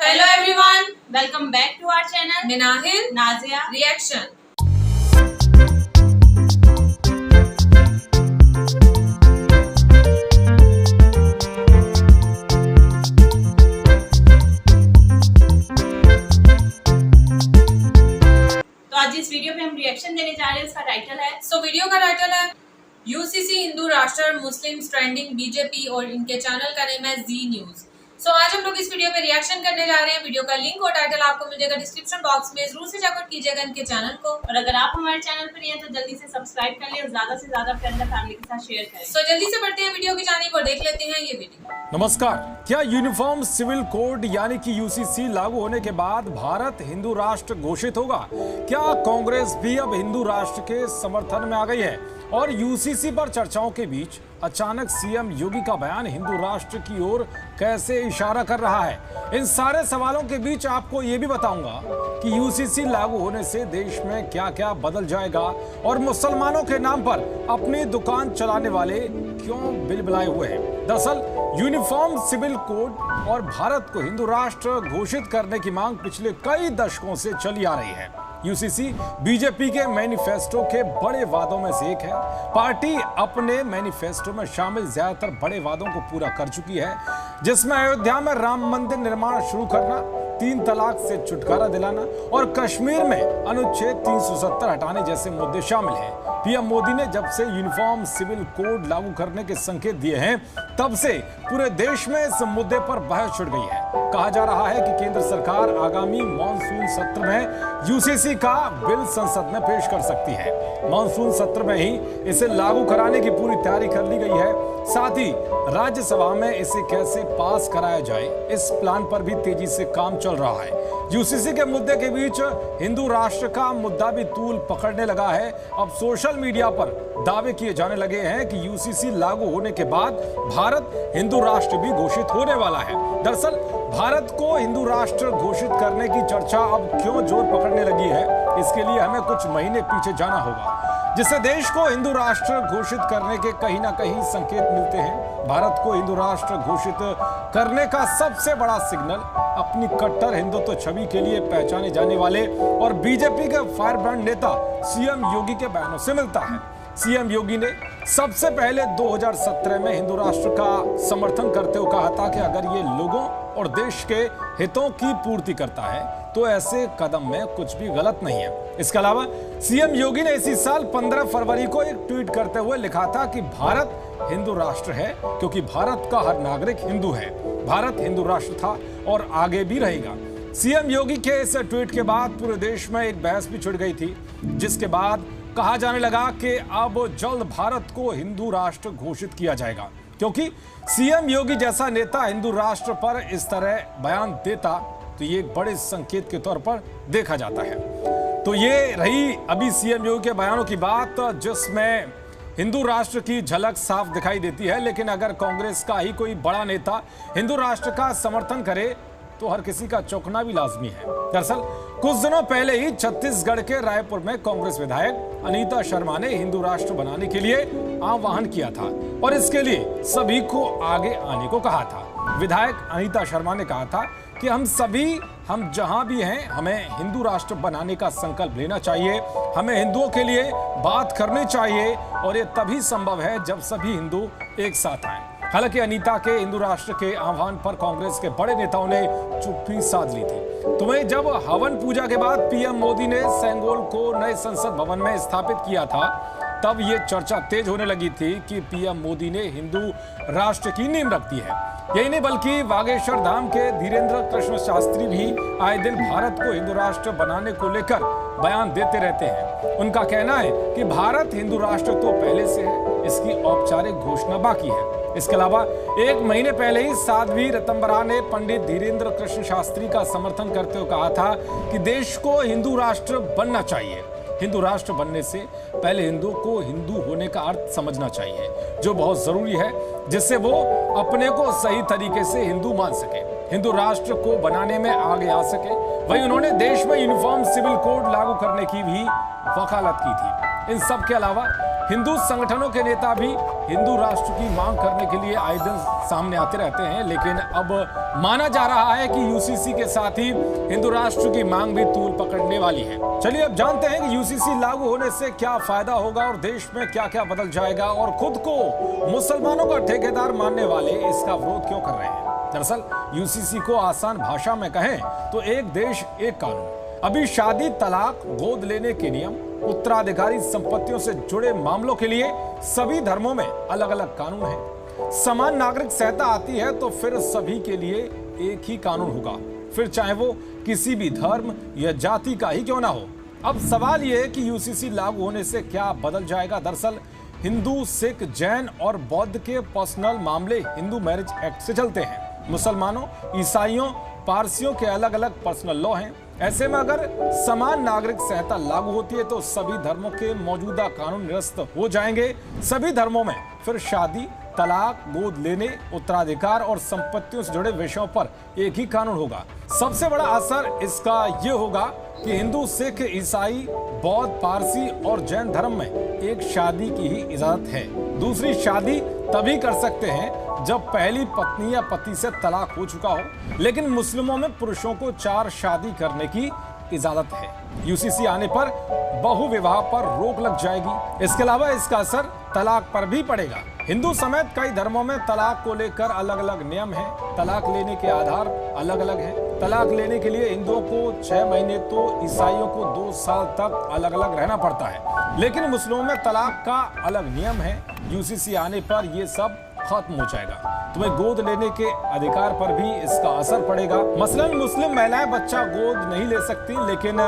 Hello everyone, welcome back to our channel Minahil Nazia reaction. तो आज इस वीडियो पे हम रिएक्शन देने जा रहे हैं। इसका टाइटल है वीडियो का टाइटल है यूसीसी हिंदू राष्ट्र मुस्लिम ट्रेंडिंग बीजेपी और इनके चैनल का नेम है जी न्यूज। आज हम लोग इस वीडियो पे रिएक्शन करने जा रहे हैं। वीडियो का लिंक और टाइटल आपको मिल जाएगा डिस्क्रिप्शन बॉक्स में, जरूर से जाकर कीजिएगा इनके चैनल को। और अगर आप हमारे चैनल पर हैं तो जल्दी से सब्सक्राइब कर लें और ज्यादा से ज्यादा फ्रेंड और फैमिली के साथ शेयर करें। जल्दी से बढ़ते हैं वीडियो की जानिब और देख लेते हैं ये वीडियो। नमस्कार। क्या यूनिफॉर्म सिविल कोड यानी कि यूसीसी लागू होने के बाद भारत हिंदू राष्ट्र घोषित होगा? क्या कांग्रेस भी अब हिंदू राष्ट्र के समर्थन में आ गई है? और यूसीसी पर चर्चाओं के बीच अचानक सीएम योगी का बयान हिंदू राष्ट्र की ओर कैसे इशारा कर रहा है? इन सारे सवालों के बीच आपको ये भी बताऊंगा कि यूसीसी लागू होने से देश में क्या क्या बदल जाएगा और मुसलमानों के नाम पर अपनी दुकान चलाने वाले क्यों बिलबिलाए हुए हैं। दरअसल यूनिफॉर्म सिविल कोड और भारत को हिंदू राष्ट्र घोषित करने की मांग पिछले कई दशकों से चली आ रही है। यूसीसी बीजेपी के मैनिफेस्टो के बड़े वादों में से एक है। पार्टी अपने मैनिफेस्टो में शामिल ज्यादातर बड़े वादों को पूरा कर चुकी है, जिसमें अयोध्या में राम मंदिर निर्माण शुरू करना, 3 तलाक से छुटकारा दिलाना और कश्मीर में अनुच्छेद 370 हटाने जैसे मुद्दे शामिल हैं। पीएम मोदी ने जब से यूनिफॉर्म सिविल कोड लागू करने के संकेत दिए हैं, तब से पूरे देश में इस मुद्दे पर बहस छिड़ गई है। कहा जा रहा है कि केंद्र सरकार आगामी मॉनसून सत्र में यूसीसी का बिल संसद में पेश कर सकती है। मॉनसून सत्र में ही इसे लागू कराने की पूरी तैयारी कर ली गई है। साथ ही राज्यसभा में इसे कैसे पास कराया जाए, इस प्लान पर भी तेजी से काम चल रहा है। यूसीसी के मुद्दे के बीच हिंदू राष्ट्र का मुद्दा भी तूल पकड़ने लगा है। अब सोशल मीडिया पर दावे किए जाने लगे हैं कि यूसीसी लागू होने के बाद भारत हिंदू राष्ट्र भी घोषित होने वाला है। दरअसल भारत को हिंदू राष्ट्र घोषित करने की चर्चा अब क्यों जोर पकड़ने लगी है, इसके लिए हमें कुछ महीने पीछे जाना होगा, जिससे देश को हिंदू राष्ट्र घोषित करने के कहीं ना कहीं संकेत मिलते हैं। भारत को हिंदू राष्ट्र घोषित करने का सबसे बड़ा सिग्नल अपनी कट्टर हिंदुत्व छवि के लिए पहचाने जाने वाले और बीजेपी के फायरब्रांड नेता सीएम योगी के बयानों से मिलता है। सीएम योगी ने सबसे पहले 2017 में हिंदू राष्ट्र का समर्थन करते हुए कहा था कि अगर ये लोगों और देश के हितों की पूर्ति करता है तो ऐसे कदम में कुछ भी गलत नहीं है। इसके अलावा सीएम योगी ने इसी साल 15 फरवरी को एक ट्वीट करते हुए लिखा था कि भारत हिंदू राष्ट्र है क्योंकि भारत का हर नागरिक हिंदू है। भारत हिंदू राष्ट्र था और आगे भी रहेगा। सीएम योगी के इस ट्वीट के बाद पूरे देश में एक बहस भी छिड़ गई थी, जिसके बाद कहा जाने लगा कि अब जल्द भारत को हिंदू राष्ट्र घोषित किया जाएगा, क्योंकि सीएम योगी जैसा नेता हिंदू राष्ट्र पर इस तरह बयान देता तो ये एक बड़े संकेत के तौर पर देखा जाता है। तो ये रही अभी सीएम योगी के बयानों की बात, जिसमें हिंदू राष्ट्र की झलक साफ दिखाई देती है। लेकिन अगर कांग्रेस का ही कोई बड़ा नेता हिंदू राष्ट्र का समर्थन करे तो हर किसी का चौंकना भी लाजमी है। दरअसल कुछ दिनों पहले ही छत्तीसगढ़ के रायपुर में कांग्रेस विधायक अनीता शर्मा ने हिंदू राष्ट्र बनाने के लिए आह्वान किया था और इसके लिए सभी को आगे आने को कहा था। विधायक अनीता शर्मा ने कहा था कि हम जहां भी हैं, हमें हिंदू राष्ट्र बनाने का संकल्प लेना चाहिए। हमें हिंदुओं के लिए बात करनी चाहिए और ये तभी संभव है जब सभी हिंदू एक साथ आए। हालांकि अनीता के हिंदू राष्ट्र के आह्वान पर कांग्रेस के बड़े नेताओं ने चुप्पी साध ली थी। तो वहीं जब हवन पूजा के बाद पीएम मोदी ने सेंगोल को नए संसद भवन में स्थापित किया था, तब ये चर्चा तेज होने लगी थी कि पीएम मोदी ने हिंदू राष्ट्र की नींव रख दी है। यही नहीं बल्कि बागेश्वर धाम के धीरेन्द्र कृष्ण शास्त्री भी आए दिन भारत को हिंदू राष्ट्र बनाने को लेकर बयान देते रहते हैं। उनका कहना है कि भारत हिंदू राष्ट्र तो पहले से है, इसकी औपचारिक घोषणा बाकी है। इसके अलावा एक महीने पहले ही साध्वी रतंबरा ने पंडित धीरेन्द्र कृष्ण शास्त्री का समर्थन करते हुए कहा था कि देश को हिंदू राष्ट्र बनना चाहिए। हिंदू राष्ट्र बनने से पहले हिंदू को हिंदू होने का अर्थ समझना चाहिए, जो बहुत जरूरी है, जिससे वो अपने को सही तरीके से हिंदू मान सके, हिंदू राष्ट्र को बनाने में आगे आ सके। वहीं उन्होंने देश में यूनिफॉर्म सिविल कोड लागू करने की भी वकालत की थी। इन सब के अलावा हिंदू संगठनों के नेता भी हिंदू राष्ट्र की मांग करने के लिए आए दिन सामने आते रहते हैं, लेकिन अब माना जा रहा है कि यूसीसी के साथ ही हिंदू राष्ट्र की मांग भी तूल पकड़ने वाली है। चलिए अब जानते हैं कि यूसीसी लागू होने से क्या फायदा होगा और देश में क्या क्या बदल जाएगा, और खुद को मुसलमानों का ठेकेदार मानने वाले इसका विरोध क्यों कर रहे हैं। दरअसल यूसीसी को आसान भाषा में कहें तो एक देश एक कानून। अभी शादी, तलाक, गोद लेने के नियम, उत्तराधिकारी संपत्तियों से जुड़े मामलों के लिए सभी धर्मों में अलग अलग कानून हैं। समान नागरिक संहिता आती है तो फिर सभी के लिए एक ही कानून होगा, फिर चाहे वो किसी भी धर्म या जाति का ही क्यों ना हो। अब सवाल यह है कि यूसीसी लागू होने से क्या बदल जाएगा। दरअसल हिंदू, सिख, जैन और बौद्ध के पर्सनल मामले हिंदू मैरिज एक्ट से चलते हैं। मुसलमानों, ईसाइयों, पारसियों के अलग अलग पर्सनल लॉ हैं। ऐसे में अगर समान नागरिक संहिता लागू होती है तो सभी धर्मों के मौजूदा कानून निरस्त हो जाएंगे। सभी धर्मों में फिर शादी, तलाक, गोद लेने, उत्तराधिकार और संपत्तियों से जुड़े विषयों पर एक ही कानून होगा। सबसे बड़ा असर इसका ये होगा कि हिंदू, सिख, ईसाई, बौद्ध, पारसी और जैन धर्म में एक शादी की ही इजाजत है। दूसरी शादी तभी कर सकते हैं जब पहली पत्नी या पति से तलाक हो चुका हो, लेकिन मुस्लिमों में पुरुषों को 4 शादी करने की इजाजत है। यूसीसी आने पर बहु विवाह पर रोक लग जाएगी। इसके अलावा इसका असर तलाक पर भी पड़ेगा। हिंदू समेत कई धर्मों में तलाक को लेकर अलग अलग नियम हैं। तलाक लेने के आधार अलग अलग हैं। तलाक लेने के लिए हिंदुओं को 6 महीने तो ईसाइयों को 2 साल तक अलग अलग रहना पड़ता है, लेकिन मुस्लिमों में तलाक का अलग नियम है। यूसीसी आने पर यह सब खत्म हो जाएगा। तुम्हें गोद लेने के अधिकार पर भी इसका असर पड़ेगा। मसलन मुस्लिम महिलाएं बच्चा गोद नहीं ले सकती, लेकिन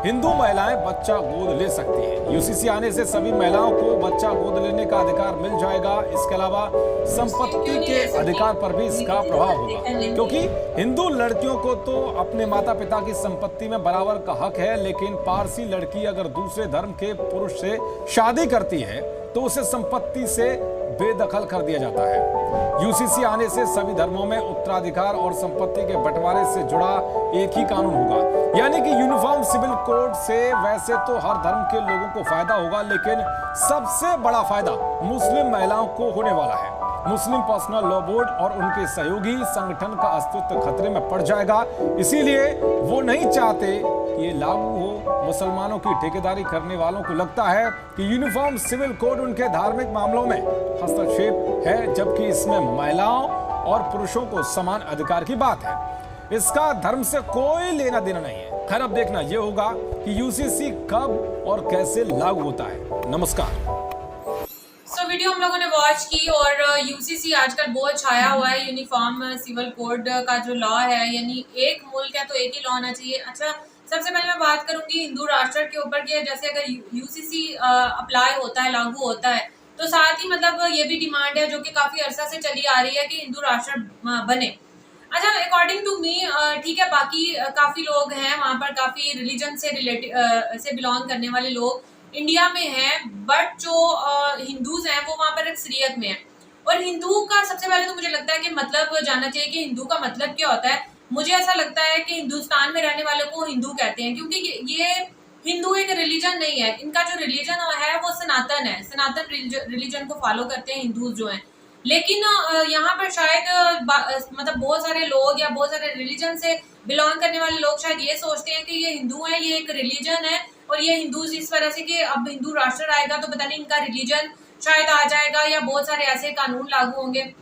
हिंदू महिलाएं बच्चा गोद ले सकती हैं। यूसीसी आने से सभी महिलाओं को बच्चा गोद लेने का अधिकार मिल जाएगा। इसके अलावा संपत्ति के अधिकार पर भी इसका प्रभाव होगा, क्योंकि हिंदू लड़कियों को तो अपने माता पिता की संपत्ति में बराबर का हक है, लेकिन पारसी लड़की अगर दूसरे धर्म के पुरुष से शादी करती है तो उसे संपत्ति से बेदखल कर दिया जाता है। यूसीसी आने से सभी धर्मों में उत्तराधिकार और संपत्ति के बंटवारे से जुड़ा एक ही कानून होगा, यानी कि यूनिफॉर्म सिविल कोड से वैसे तो हर धर्म के लोगों को फायदा होगा, लेकिन सबसे बड़ा फायदा मुस्लिम महिलाओं को होने वाला है। मुस्लिम पर्सनल लॉ बोर्ड और उनके सहयोगी संगठन का अस्तित्व खतरे में पड़ जाएगा, इसीलिए वो नहीं चाहते कि ये लागू हो। मुसलमानों की ठेकेदारी करने वालों को लगता है कि यूनिफॉर्म सिविल कोड उनके धार्मिक मामलों में हस्तक्षेप है, जबकि इसमें महिलाओं और पुरुषों को समान अधिकार की बात है। इसका धर्म से कोई लेना देना नहीं है। खैर अब देखना यह होगा कि यूसीसी कब और कैसे लागू होता है। नमस्कार। वीडियो हम लोगों ने वॉच की, और यूसीसी आजकल बहुत छाया हुआ है। यूनिफॉर्म सिविल कोड का जो लॉ है, यानी एक मुल्क है तो एक ही लॉ होना चाहिए। अच्छा, सबसे पहले मैं बात करूंगी हिंदू राष्ट्र के ऊपर कि जैसे अगर यूसीसी अप्लाई होता है, लागू होता है, तो साथ ही मतलब ये भी डिमांड है जो कि काफी अरसा से चली आ रही है कि हिंदू राष्ट्र बने। अच्छा, अकॉर्डिंग टू मी ठीक है, बाकी काफी लोग हैं वहाँ पर, काफी रिलीजन से बिलोंग करने वाले लोग इंडिया में है, बट जो हिंदूज हैं वो वहाँ पर अक्सरियत में है। और हिंदू का सबसे पहले तो मुझे लगता है कि मतलब जानना चाहिए कि हिंदू का मतलब क्या होता है। मुझे ऐसा लगता है कि हिंदुस्तान में रहने वाले को हिंदू कहते हैं, क्योंकि ये हिंदू एक रिलीजन नहीं है। इनका जो रिलीजन है वो सनातन है, सनातन रिलीजन को फॉलो करते हैं हिंदूज जो हैं। लेकिन यहाँ पर शायद मतलब बहुत सारे लोग या बहुत सारे रिलीजन से बिलोंग करने वाले लोग शायद ये सोचते हैं कि ये हिंदू है, ये एक रिलीजन है, और ये हिंदूज इस तरह से कि अब हिंदू राष्ट्र आएगा तो पता नहीं इनका रिलीजन शायद आ जाएगा या बहुत सारे ऐसे कानून लागू होंगे।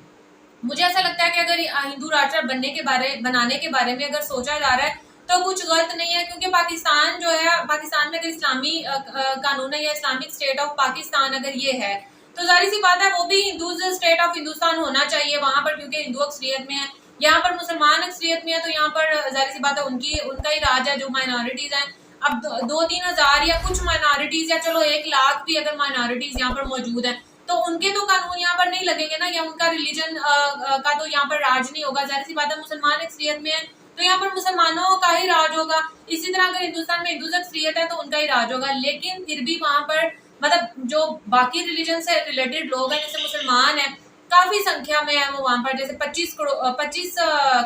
मुझे ऐसा लगता है कि अगर हिंदू राष्ट्र बनाने के बारे में अगर सोचा जा रहा है तो कुछ गलत नहीं है, क्योंकि पाकिस्तान जो है, पाकिस्तान में अगर इस्लामी कानून है या इस्लामिक स्टेट ऑफ पाकिस्तान अगर ये है तो जाहिर सी बात है वो भी हिंदूज स्टेट ऑफ हिंदुस्तान होना चाहिए वहां पर, क्योंकि हिंदू अक्सरियत में है, यहाँ पर मुसलमान अक्सरियत में है, तो यहाँ पर जाहिर सी बात है उनका ही राज है। जो माइनॉरिटीज हैं, अब 2-3 हज़ार या कुछ माइनॉरिटीज या चलो 1 लाख भी अगर माइनॉरिटीज यहाँ पर मौजूद है तो उनके तो कानून यहाँ पर नहीं लगेंगे ना, या उनका रिलीजन का तो यहाँ पर राज नहीं होगा। जाहिर सी बात है मुसलमान अक्सरियत में है तो यहाँ पर मुसलमानों का ही राज होगा। इसी तरह अगर हिंदुस्तान में हिंदू अक्सरियत है तो उनका ही राज होगा। लेकिन फिर भी वहां पर मतलब जो बाकी रिलीजन से रिलेटेड लोग हैं, जैसे मुसलमान है, काफी संख्या में है वो वहां पर, जैसे 25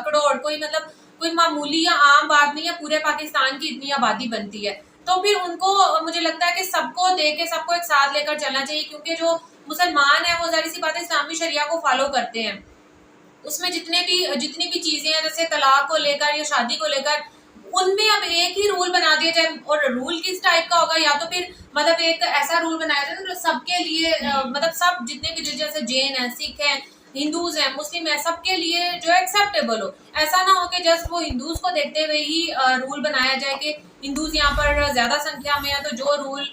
करोड़ कोई मतलब कोई मामूली या आम बात नहीं है, पूरे पाकिस्तान की इतनी आबादी बनती है। तो फिर उनको मुझे लगता है कि सबको देख के सबको एक साथ लेकर चलना चाहिए, क्योंकि जो मुसलमान है वो जाहिर सी बात है इस्लामी शरिया को फॉलो करते हैं। उसमें जितनी भी चीजें हैं, जैसे तलाक को लेकर या शादी को लेकर, उनमें अब एक ही रूल बना दिया जाए। और रूल किस टाइप का होगा, या तो फिर मतलब एक ऐसा रूल बनाया जाए ना सबके लिए, मतलब सब जितने भी जैसे जैन है, सिख है, हिंदूज हैं, मुस्लिम है, सबके लिए जो एक्सेप्टेबल हो। ऐसा ना हो कि जस्ट वो हिंदूज को देखते हुए ही रूल बनाया जाए कि हिंदूज यहाँ पर ज्यादा संख्या में है, तो जो रूल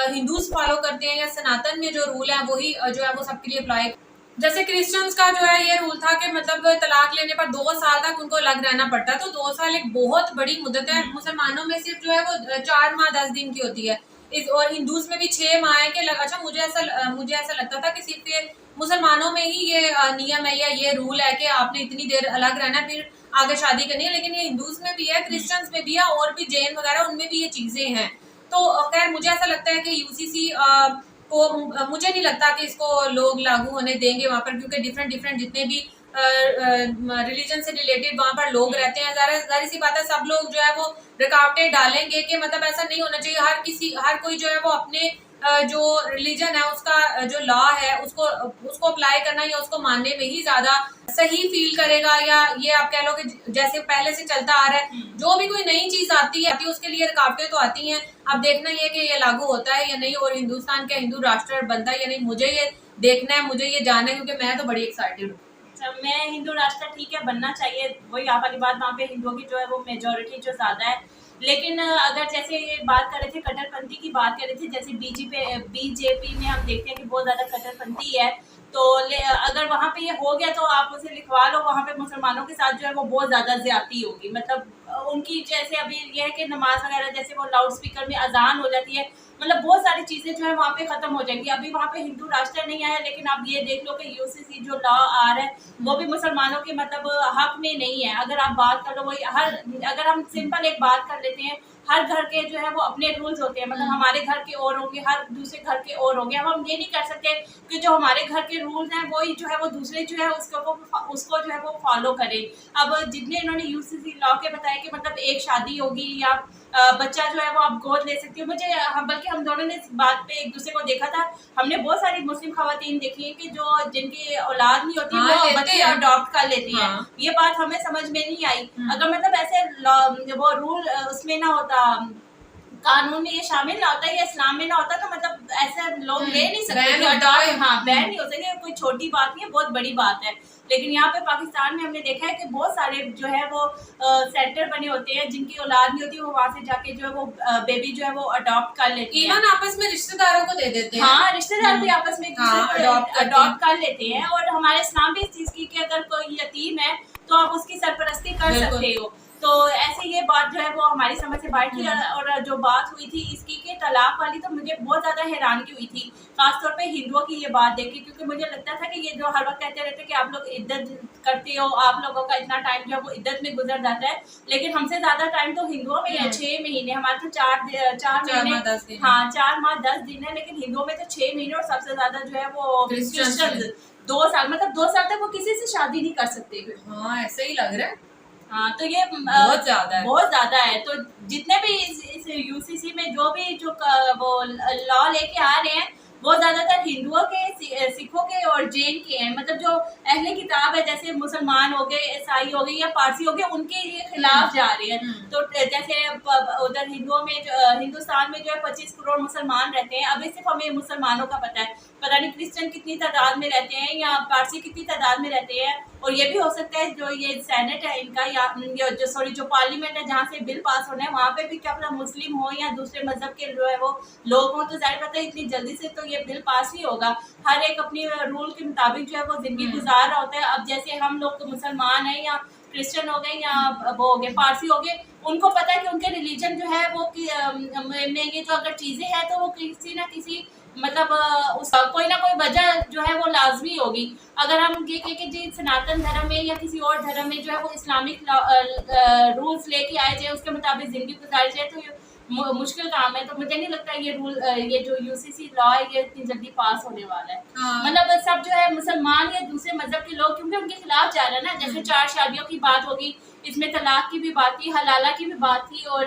हिंदूज फॉलो करते हैं या सनातन में जो रूल है वही जो है वो सबके लिए अप्लाई। जैसे क्रिश्चियंस का जो है ये रूल था कि मतलब तलाक लेने पर 2 साल तक उनको अलग रहना पड़ता है, तो 2 साल एक बहुत बड़ी मुद्दत है। मुसलमानों में सिर्फ जो है वो 4 माह 10 दिन की होती है, और हिंदूज में भी 6 माह है। अच्छा, मुझे ऐसा लगता था कि सिर्फ ये मुसलमानों में ही ये नियम है या ये रूल है कि आपने इतनी देर अलग रहना फिर आगे शादी करनी है, लेकिन ये हिंदूज में भी है, क्रिश्चियंस में भी है, और भी जैन वगैरह उनमें भी ये चीजें हैं। तो खैर मुझे ऐसा लगता है कि यूसीसी को मुझे नहीं लगता कि इसको लोग लागू होने देंगे वहां पर, क्योंकि डिफरेंट जितने भी रिलीजन से रिलेटेड वहां पर लोग रहते हैं, जाहिर सी बात है सब लोग जो है वो रुकावटें डालेंगे कि मतलब ऐसा नहीं होना चाहिए। हर कोई जो है वो अपने जो रिलीजन है उसका जो लॉ है उसको अप्लाई करना या उसको मानने में ही ज्यादा सही फील करेगा, या ये आप कह लो कि जैसे पहले से चलता आ रहा है, जो भी कोई नई चीज आती है उसके लिए रुकावटें तो आती हैं। अब देखना ये कि ये लागू होता है या नहीं, और हिंदुस्तान का हिंदू राष्ट्र बनता है या नहीं, मुझे ये देखना है, मुझे ये जानना है, क्योंकि मैं तो बड़ी एक्साइटेड हूँ। मैं हिंदू राष्ट्र ठीक है बनना चाहिए, वही आप वाली बात, वहाँ पे हिंदुओं की जो है वो मेजोरिटी जो ज्यादा है। लेकिन अगर जैसे बात कर रहे थे कट्टरपंथी की बात कर रहे थे, जैसे बीजेपी में हम देखते हैं कि बहुत ज्यादा कट्टरपंथी है, तो अगर वहाँ पे ये हो गया तो आप उसे लिखवा लो, वहाँ पे मुसलमानों के साथ जो है वो बहुत ज्यादा ज्यादती होगी। मतलब उनकी जैसे अभी ये है कि नमाज वगैरह जैसे वो लाउड स्पीकर में अजान हो जाती है, मतलब बहुत सारी चीजें जो है वहाँ पे खत्म हो जाएंगी। अभी वहाँ पे हिंदू राष्ट्र नहीं आया, लेकिन आप ये देख लो कि यूसीसी जो लॉ आ रहा है वो भी मुसलमानों के मतलब हक में नहीं है। अगर आप बात कर लो वही अगर हम सिंपल एक बात कर लेते हैं, हर घर के जो है वो अपने रूल्स होते हैं, मतलब हमारे घर के और होंगे, हर दूसरे घर के और होंगे। अब हम ये नहीं कर सकते कि जो हमारे घर के रूल्स हैं वही जो है वो दूसरे जो है उसको जो है वो फॉलो करें। अब जितने इन्होंने यूसीसी लॉ के बताया कि मतलब एक शादी होगी या बच्चा जो है वो आप गोद ले सकती हो, बल्कि हम दोनों ने इस बात पे एक दूसरे को देखा था। हमने बहुत सारी मुस्लिम खवातीन देखी है कि जो जिनकी औलाद नहीं होती वो बच्चे अडॉप्ट कर लेती हैं। ये बात हमें समझ में नहीं आई। अगर मतलब ऐसे वो रूल उसमें ना होता, कानून में ये शामिल ना होता या इस्लाम में ना होता, तो मतलब ऐसे लोग ले नहीं सकते, बैन नहीं हो सकते। कोई छोटी बात नहीं है, बहुत बड़ी बात है। लेकिन यहाँ पे पाकिस्तान में हमने देखा है कि बहुत सारे जो है वो सेंटर बने होते हैं, जिनकी औलाद नहीं होती वो वहाँ से जाके जो है वो बेबी जो है वो अडॉप्ट कर लेते हैं। इवन आपस में रिश्तेदारों को दे देते हैं। हाँ, रिश्तेदार भी आपस में अडॉप्ट कर लेते हैं। और हमारे इस्लाम भी इस चीज की कि अगर कोई यतीम है तो आप उसकी सरपरस्ती कर सकते हो। तो ऐसे ये बात जो है वो हमारी समझ से बाहर थी। और जो बात हुई थी इसकी कि तलाक वाली, तो मुझे बहुत ज्यादा हैरानगी हुई थी, खासतौर पे हिंदुओं की ये बात देखी, क्योंकि मुझे लगता था कि ये जो हर वक्त कहते रहते कि आप लोग इद्दत करते हो, आप लोगों का इतना टाइम जो है वो इद्दत में गुजर जाता है, लेकिन हमसे ज्यादा टाइम तो हिंदुओं में है। 6 महीने, हमारे तो 4 महीने, हाँ 4 माह 10 दिन है, लेकिन हिंदुओं में तो 6 महीने। और सबसे ज्यादा जो है वो क्रिश्चियन 2 साल, मतलब 2 साल तक वो किसी से शादी नहीं कर सकते। हाँ, ऐसे ही लग रहा है। हाँ, तो ये बहुत ज्यादा है। तो जितने भी इस यूसीसी में जो भी जो वो लॉ लेके आ रहे हैं वो ज्यादातर हिंदुओं के, सिखों के और जैन के हैं। मतलब जो अहले किताब है, जैसे मुसलमान हो गए, ईसाई हो गए या पारसी हो गए, उनके ये खिलाफ जा रहे हैं। तो जैसे उधर हिंदुओं में हिंदुस्तान में जो है 25 करोड़ मुसलमान रहते हैं। अभी सिर्फ हमें मुसलमानों का पता है, पता नहीं क्रिश्चियन कितनी तादाद में रहते हैं या पारसी कितनी तादाद में रहते हैं। और ये भी हो सकता है जो ये सेनेट है इनका या जो पार्लियामेंट है जहाँ से बिल पास होना है, वहाँ पे भी क्या पता मुस्लिम हो या दूसरे मजहब के जो है वो लोग हों, तो जाहिर पता है इतनी जल्दी से तो ये बिल पास ही होगा। हर एक अपनी रूल के मुताबिक जो है वो जिंदगी गुजार रहा होता है। अब जैसे हम लोग तो मुसलमान हैं या क्रिश्चियन हो गए या वो हो गए पारसी हो गए, उनको पता है कि उनके रिलीजन जो है वो में ये जो अगर चीजें हैं तो वो किसी ना किसी मतलब उसका कोई ना कोई वजह जो है वो लाजमी होगी। अगर हम ये कहें कि जी सनातन धर्म में या किसी और धर्म में जो है वो इस्लामिक रूल्स लेके आए जाए, उसके मुताबिक जिंदगी गुजारी जाए, तो ये मुश्किल काम है। तो मुझे नहीं लगता ये जो यूसीसी लॉ है ये इतनी जल्दी पास होने वाला है। मतलब सब जो है मुसलमान या दूसरे मजहब के लोग क्योंकि उनके खिलाफ जा रहे हैं ना, जैसे 4 शादियों की बात होगी, इसमें तलाक की भी बात थी, हलाला की भी बात थी, और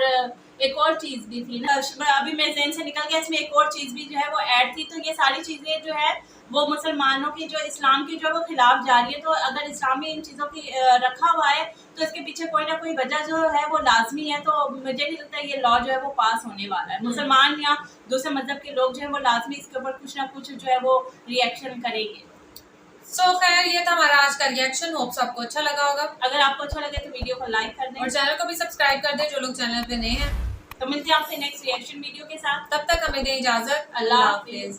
एक और चीज भी थी ना, अभी मेरे ज़हन से निकल गया, इसमें एक और चीज भी जो है वो ऐड थी। तो ये सारी चीजें जो है वो मुसलमानों की जो इस्लाम की जो है वो खिलाफ जा रही है। तो अगर इस्लाम में इन चीज़ों की रखा हुआ है तो इसके पीछे कोई ना कोई वजह जो है वो लाजमी है। तो मुझे नहीं लगता ये लॉ जो है वो पास होने वाला है। मुसलमान या दूसरे मजहब के लोग जो है वो लाजमी इसके ऊपर कुछ ना कुछ जो है वो रिएक्शन करेंगे। सो खैर ये था हमारा आज का रिएक्शन। होप्स आपको अच्छा लगा होगा। अगर आपको अच्छा लगे तो वीडियो को लाइक कर दें और चैनल को भी सब्सक्राइब कर दें जो लोग चैनल पे नए हैं। तो मिलते हैं आपसे नेक्स्ट रिएक्शन वीडियो के साथ। तब तक हमें दें इजाजत। अल्लाह हाफिज।